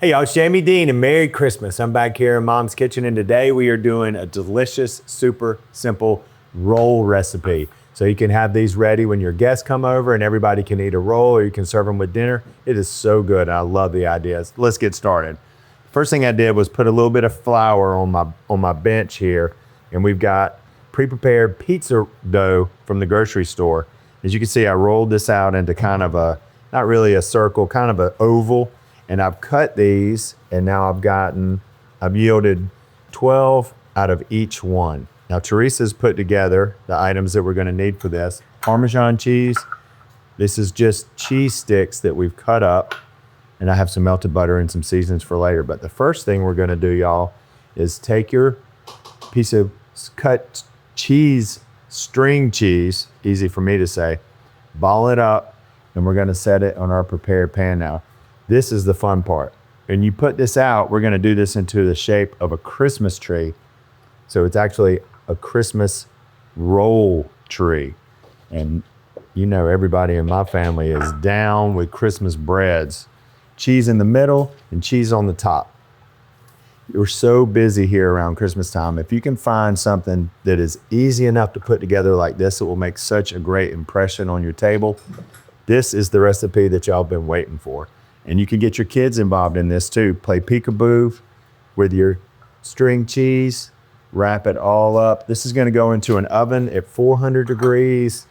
Hey y'all, it's Jamie Deen and Merry Christmas. I'm back here in Mom's Kitchen and today we are doing a delicious, super simple roll recipe. So you can have these ready when your guests come over and everybody can eat a roll or you can serve them with dinner. It is so good. I love the ideas. Let's get started. First thing I did was put a little bit of flour on my bench here, and we've got pre-prepared pizza dough from the grocery store. As you can see, I rolled this out into kind of a, not really a circle, kind of an oval. And I've cut these, and now I've yielded 12 out of each one. Now Teresa's put together the items that we're gonna need for this. Parmesan cheese. This is just cheese sticks that we've cut up, and I have some melted butter and some seasonings for later. But the first thing we're gonna do, y'all, is take your piece of cut cheese, string cheese, easy for me to say, ball it up, and we're gonna set it on our prepared pan now. This is the fun part. And you put this out, we're gonna do this into the shape of a Christmas tree. So it's actually a Christmas roll tree. And you know everybody in my family is down with Christmas breads. Cheese in the middle and cheese on the top. You're so busy here around Christmas time. If you can find something that is easy enough to put together like this, it will make such a great impression on your table. This is the recipe that y'all been waiting for. And you can get your kids involved in this too. Play peekaboo with your string cheese, wrap it all up. This is gonna go into an oven at 400 degrees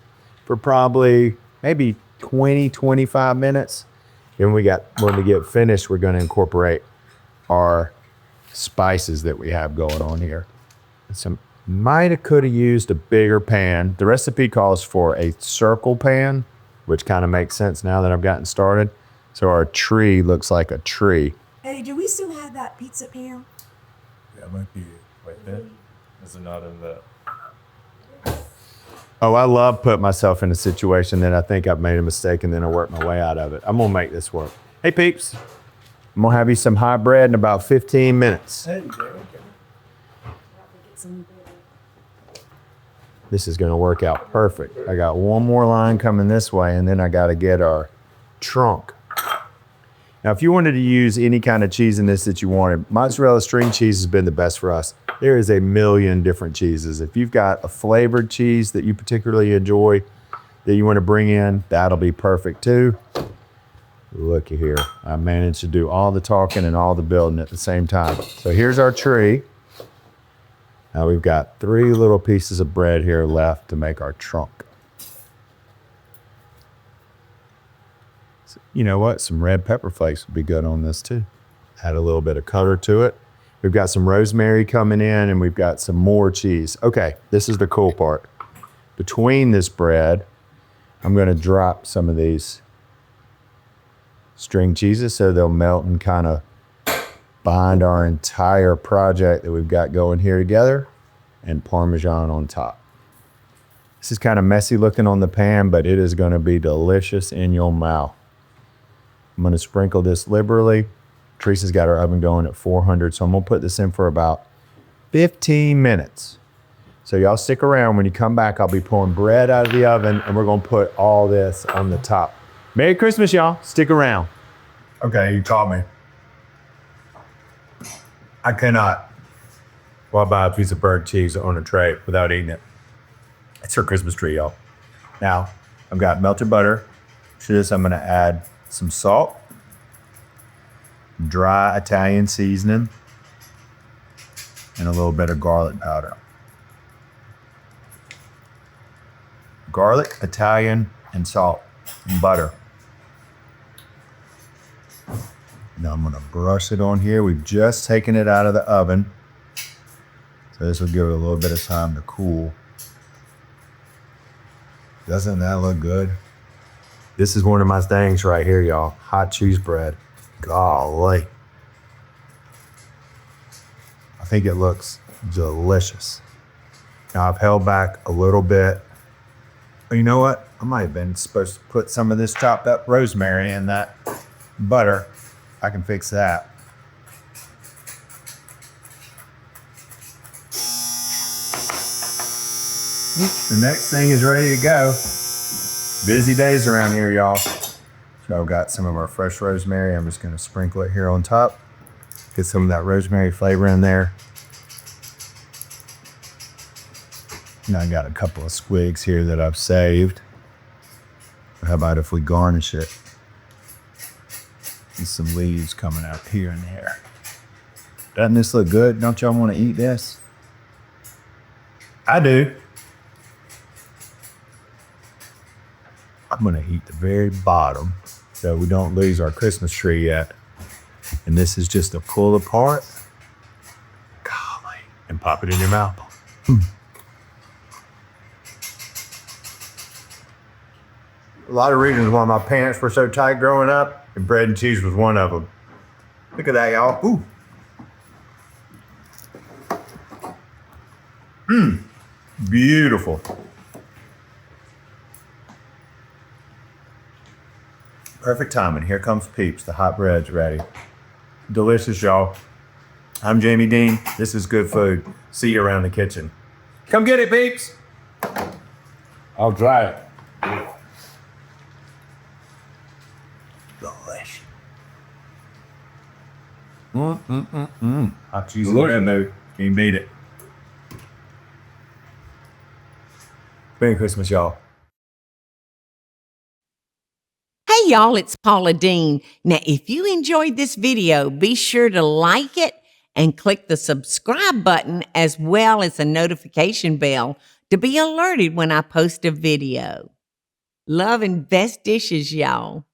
for probably maybe 20, 25 minutes. And when we get finished, we're gonna incorporate our spices that we have going on here. Could have used a bigger pan. The recipe calls for a circle pan, which kind of makes sense now that I've gotten started. So our tree looks like a tree. Hey, do we still have that pizza pan? Yeah, it might be right there. Is it not in the... Oh, I love putting myself in a situation that I think I've made a mistake and then I work my way out of it. I'm gonna make this work. Hey peeps, I'm gonna have you some hot bread in about 15 minutes. Hey, there we go. This is gonna work out perfect. I got one more line coming this way and then I gotta get our trunk. Now, if you wanted to use any kind of cheese in this that you wanted, mozzarella string cheese has been the best for us. There is a million different cheeses. If you've got a flavored cheese that you particularly enjoy that you want to bring in, that'll be perfect too. Looky here, I managed to do all the talking and all the building at the same time. So here's our tree. Now we've got 3 little pieces of bread here left to make our trunk. You know what? Some red pepper flakes would be good on this too. Add a little bit of color to it. We've got some rosemary coming in and we've got some more cheese. Okay, this is the cool part. Between this bread, I'm gonna drop some of these string cheeses so they'll melt and kind of bind our entire project that we've got going here together, and Parmesan on top. This is kind of messy looking on the pan, but it is gonna be delicious in your mouth. I'm gonna sprinkle this liberally. Teresa's got her oven going at 400, so I'm gonna put this in for about 15 minutes. So y'all stick around. When you come back, I'll be pulling bread out of the oven and we're gonna put all this on the top. Merry Christmas, y'all. Stick around. Okay, you taught me. I cannot walk by a piece of burnt cheese on a tray without eating it. It's our Christmas tree, y'all. Now, I've got melted butter. To this, I'm gonna add some salt, dry Italian seasoning, and a little bit of garlic powder. Garlic, Italian, and salt, and butter. Now I'm gonna brush it on here. We've just taken it out of the oven. So this will give it a little bit of time to cool. Doesn't that look good? This is one of my things right here, y'all. Hot cheese bread. Golly. I think it looks delicious. Now I've held back a little bit. You know what? I might have been supposed to put some of this chopped up rosemary in that butter. I can fix that. The next thing is ready to go. Busy days around here, y'all. So So I've got some of our fresh rosemary. I'm just gonna sprinkle it here on top. Get some of that rosemary flavor in there. Now I got a couple of squigs here that I've saved. How about if we garnish it? And some leaves coming out here and there. Doesn't this look good? Don't y'all want to eat this? I do. I'm gonna eat the very bottom so we don't lose our Christmas tree yet. And this is just a pull apart. Golly. And pop it in your mouth. A lot of reasons why my pants were so tight growing up, and bread and cheese was one of them. Look at that, y'all. Ooh. Beautiful. Perfect timing. Here comes Peeps. The hot bread's ready. Delicious, y'all. I'm Jamie Deen. This is good food. See you around the kitchen. Come get it, Peeps. I'll try it. Delicious. Hot cheese. Look at that. Can't beat it. Merry Christmas, y'all. Hey y'all, it's Paula Deen. Now, if you enjoyed this video, be sure to like it and click the subscribe button as well as the notification bell to be alerted when I post a video. Love and best dishes, y'all.